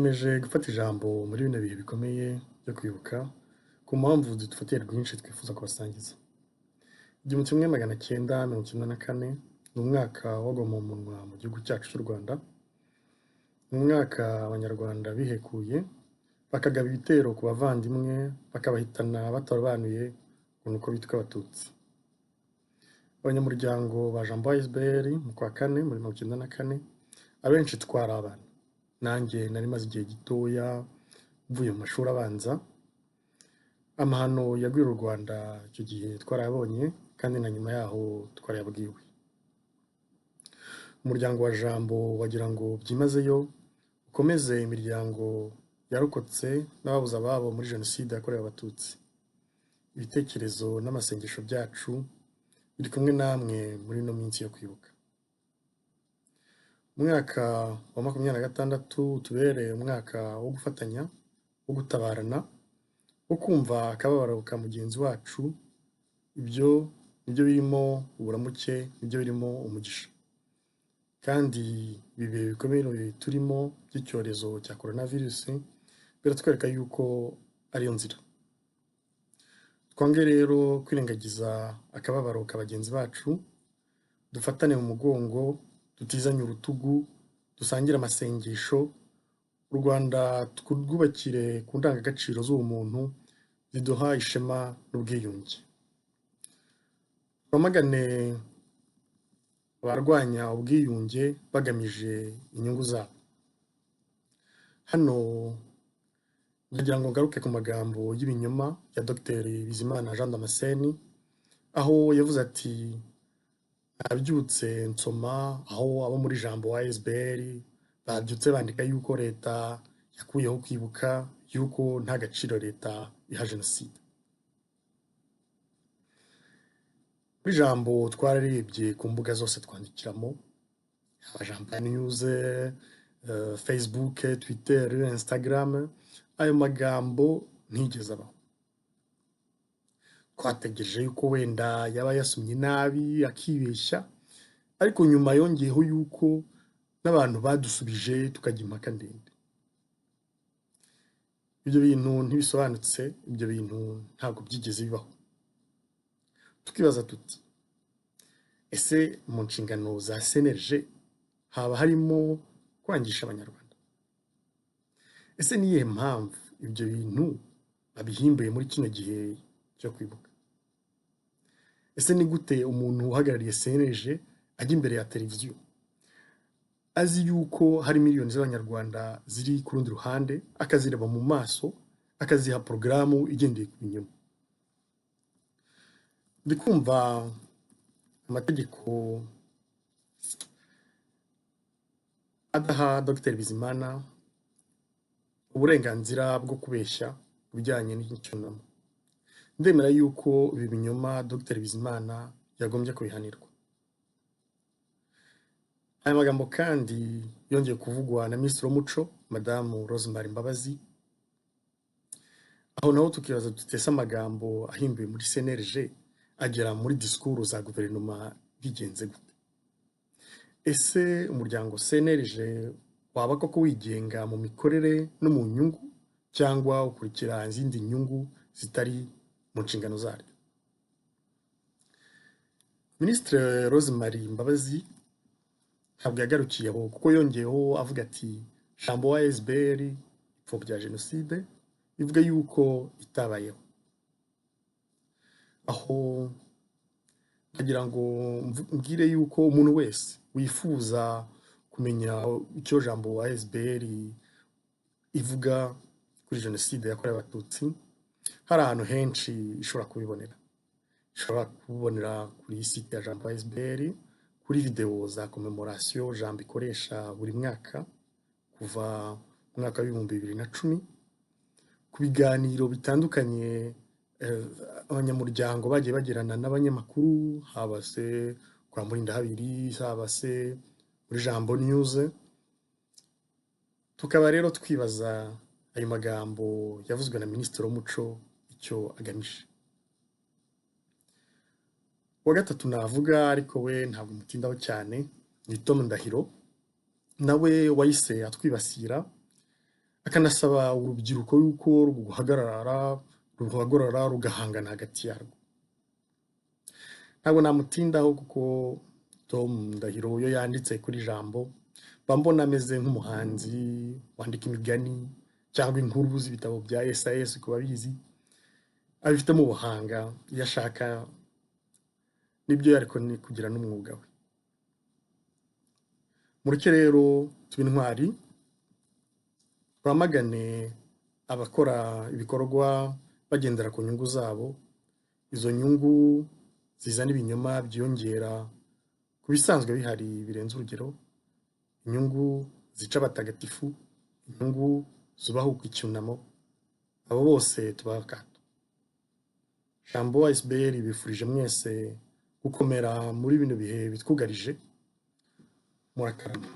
Niyemeje gufata ijambo muri bino bihe bikomeye byo kwibuka ku mpamvu zidufatiye rwinshi twifuza kubasangiza. 1994 ni umwaka w'agahomamunwa mu gihugu cyacu cy'u Rwanda. Ni umwaka abanyarwanda bihekuye bakagaba ibitero ku bavandimwe bakabahitana batarobanuye ngo ni uko bitwa Abatutsi. Abanyamuryango ba Jambo ASBL mu kwa kane muri 1994 abenshi twari abana. Nanjye nari maze igihe gitoya mvuye mu mashuri abanza. Amahano yagwira u Rwanda icyo gihe twarayabonye kandi na nyuma yaho twarayabwiwe. Umuryango wa Jambo wagira ngo byimazeyo ukomeze imiryango yarokotse n'ababuze ababo muri Jenoside yakorewe Abatutsi. Ibitekerezo n'amasengesho byacu biri kumwe namwe muri ino minsi yo kwibuka. Umwaka wa 2026 tubereye umwaka wo gufatanya, wo gutabarana, wo kumva akababaro ka mugenzi wacu. Ibyo nibyo birimo uburamuke, nibyo birimo umugisha. Kandi bibe bikomeye turimo by'icyorezo cya coronavirus biratwereka yuko ariyo nzira. Twange rero kwirengagiza akababaro ka bagenzi bacu, dufatane mu mugongo, tutizanye urutugu, dusangire amasengesho, u Rwanda twubakire ku ndangagaciro z'ubumuntu ziduha ishema n'ubwiyunge. Twamagane abarwanya ubwiyunge bagamije inyungu zabo. Hano ndagira ngo ngaruke ku magambo y'ibinyoma ya Dr. Bizimana Jean Damascene, aho yavuze ati nabyutse nsoma aho abo muri Jambo ASBL babyutse bandika yuko leta yakuyeho kwibuka, yuko nta gaciro leta iha Jenoside. Muri Jambo twararebye ku mbuga zose twandikiramo, Jambo News, Facebook, Twitter, Instagram, ayo magambo ntigeze abaho. Twategereje yuko wenda yaba yasomye nabi akibeshya, ariko nyuma yongeyeho yuko n'abantu badusubije tukajya impaka ndende. Ibyo bintu ntibisobanutse, ibyo bintu ntabwo byigeze bibaho. Tukibaza tuti ese mu nshingano za CNLG haba harimo kwangisha abanyarwanda? Ese niye mpamvu ibyo bintu babihimbuye muri kino gihe cyo kwibuka? Ese ni gute umuntu uhagarariye CNLG ajya imbere ya televiziyo azi yuko hari miliyoni z'abanyarwanda ziri ku rundi ruhande, akazireba mu maso, akaziha porogaramu igendeye ku binyoma? Ndikumva amategeko adaha Dr. Bizimana uburenganzira bwo kubeshya bijyanye n'icyunamo. Ndemera yuko ibi binyoma Dr. Bizimana yagombye kubihanirwa. Aya magambo kandi yongeye kuvugwa na Minisitiri w'Umuco Madamu Rosemary Mbabazi, aho naho tukibaza tutese amagambo ahimbuye muri CNLG agera muri disikuru za guverinoma bigenze gute? Ese umuryango CNLG waba koko wigenga mu mikorere no mu nyungu, cyangwa ukurikira izindi nyungu zitari mu nshingano zaryo? Minisitiri Rosemary Mbabazi ntabwo yagarukiyeho, kuko yongeyeho avuga ati Jambo ASBL ipfobya Jenoside, ivuga yuko itabayeho. Aho ndagira ngo mbwire yuko umuntu wese wifuza kumenya icyo Jambo ASBL ivuga kuri Jenoside yakorewe Abatutsi, hari ahantu henshi ishobora kubibonera. Ishobora kubibonera kuri site ya Jambo ASBL, kuri video za commemoration Jambo ikoresha buri mwaka kuva mu mwaka wa 2010, ku biganiro bitandukanye abanyamuryango bagiye bagirana n'abanyamakuru, haba se kwa Murindahabiri, haba se muri Jambo News. Tukaba rero twibaza ayo magambo yavuzwe na Minisitiri w'Umuco icyo aganisha. Wa gatatu navuga ariko we ntabwo mutindaho cyane ni Tom Ndahiro, nawe wahise atwibasira akanasaba urubyiruko yuko ruhagarara rugahangana hagati yarwo. Ntabwo namutindaho kuko Tom Ndahiro iyo yanditse kuri Jambo mba mbona ameze nk'umuhanzi wandika imigani cyangwa inkuru z'ibitabo bya SAS ku babizi, abifitemo ubuhanga iyo ashaka, nibyo ariko ni kugira n'umwuga we. Mureke rero tuba intwari, twamagane abakora ibikorwa bagendera ku nyungu zabo, izo nyungu zizana ibinyoma byiyongera ku bisanzwe bihari birenze urugero, inyungu zica abatagatifu, inyungu zubahuka icyunamo, abo bose tubaha akato. Jambo ASBL bifurije mwese gukomera muri bino bihe bitwugarije. Murakarama.